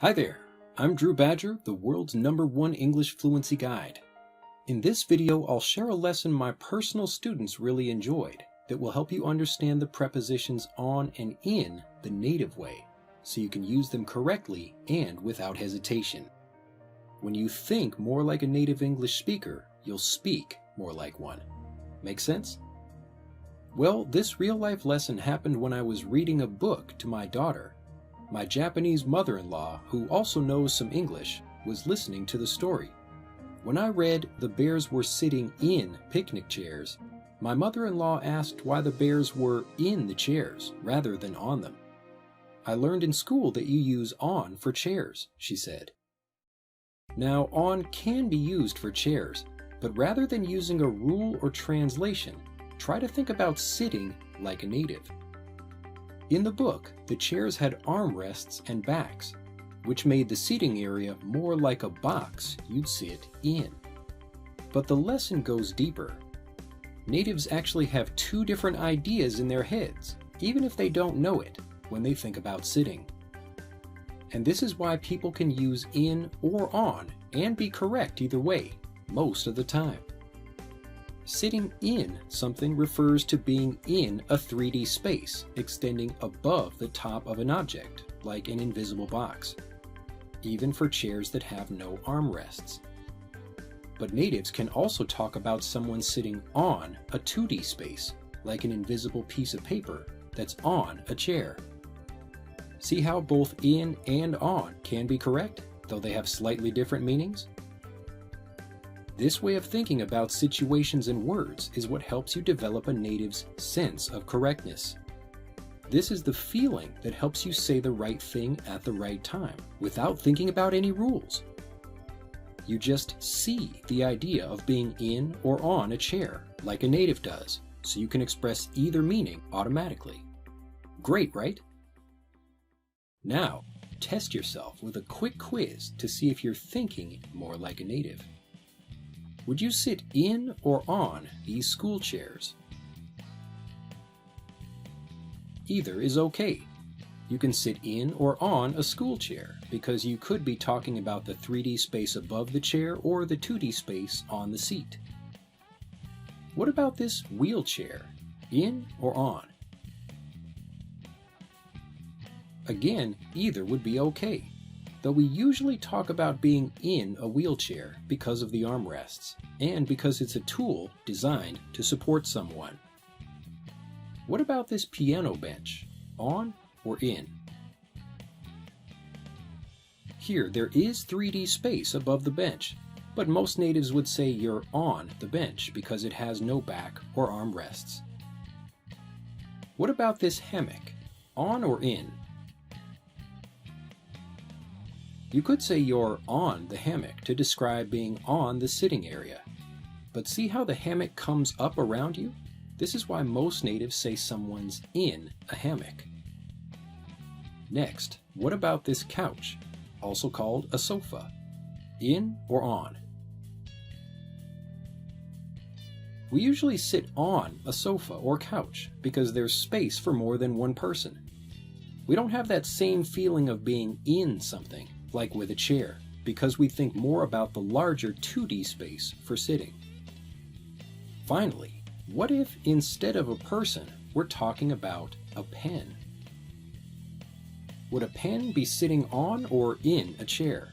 Hi there, I'm Drew Badger, the world's #1 English fluency guide. In this video, I'll share a lesson my personal students really enjoyed that will help you understand the prepositions on and in the native way, so you can use them correctly and without hesitation. When you think more like a native English speaker, you'll speak more like one. Make sense? Well, this real-life lesson happened when I was reading a book to my daughter. My Japanese mother-in-law, who also knows some English, was listening to the story. When I read the bears were sitting in picnic chairs, my mother-in-law asked why the bears were in the chairs rather than on them. "I learned in school that you use on for chairs," she said. Now, on can be used for chairs, but rather than using a rule or translation, try to think about sitting like a native. In the book, the chairs had armrests and backs, which made the seating area more like a box you'd sit in. But the lesson goes deeper. Natives actually have two different ideas in their heads, even if they don't know it, when they think about sitting. And this is why people can use in or on and be correct either way, most of the time. Sitting in something refers to being in a 3D space, extending above the top of an object, like an invisible box, even for chairs that have no armrests. But natives can also talk about someone sitting on a 2D space, like an invisible piece of paper that's on a chair. See how both in and on can be correct, though they have slightly different meanings? This way of thinking about situations and words is what helps you develop a native's sense of correctness. This is the feeling that helps you say the right thing at the right time, without thinking about any rules. You just see the idea of being in or on a chair, like a native does, so you can express either meaning automatically. Great, right? Now, test yourself with a quick quiz to see if you're thinking more like a native. Would you sit in or on these school chairs? Either is okay. You can sit in or on a school chair because you could be talking about the 3D space above the chair or the 2D space on the seat. What about this wheelchair? In or on? Again, either would be okay, though we usually talk about being in a wheelchair because of the armrests, and because it's a tool designed to support someone. What about this piano bench? On or in? Here, there is 3D space above the bench, but most natives would say you're on the bench because it has no back or armrests. What about this hammock? On or in? You could say you're on the hammock to describe being on the sitting area. But see how the hammock comes up around you? This is why most natives say someone's in a hammock. Next, what about this couch, also called a sofa? In or on? We usually sit on a sofa or couch because there's space for more than one person. We don't have that same feeling of being in something, like with a chair, because we think more about the larger 2D space for sitting. Finally, what if instead of a person, we're talking about a pen? Would a pen be sitting on or in a chair?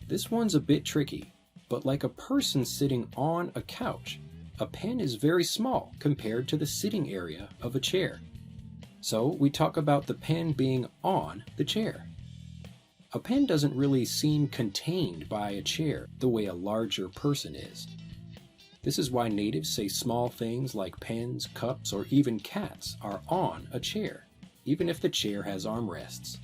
This one's a bit tricky, but like a person sitting on a couch, a pen is very small compared to the sitting area of a chair. So we talk about the pen being on the chair. A pen doesn't really seem contained by a chair the way a larger person is. This is why natives say small things like pens, cups, or even cats are on a chair, even if the chair has armrests.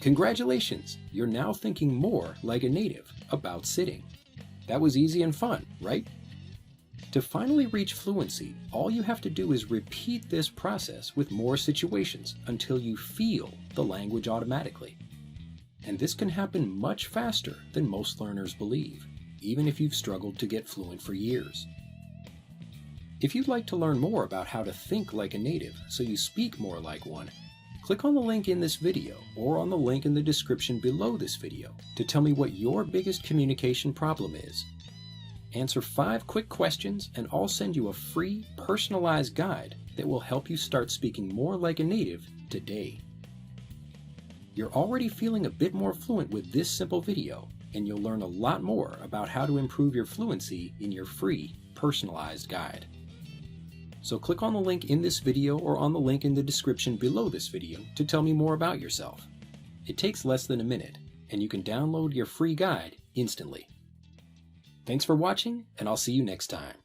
Congratulations! You're now thinking more like a native about sitting. That was easy and fun, right? To finally reach fluency, all you have to do is repeat this process with more situations until you feel the language automatically. And this can happen much faster than most learners believe, even if you've struggled to get fluent for years. If you'd like to learn more about how to think like a native so you speak more like one, Click on the link in this video or on the link in the description below this video to tell me what your biggest communication problem is. Answer 5 quick questions and I'll send you a free, personalized guide that will help you start speaking more like a native today. You're already feeling a bit more fluent with this simple video, and you'll learn a lot more about how to improve your fluency in your free, personalized guide. So click on the link in this video or on the link in the description below this video to tell me more about yourself. It takes less than a minute, and you can download your free guide instantly. Thanks for watching, and I'll see you next time.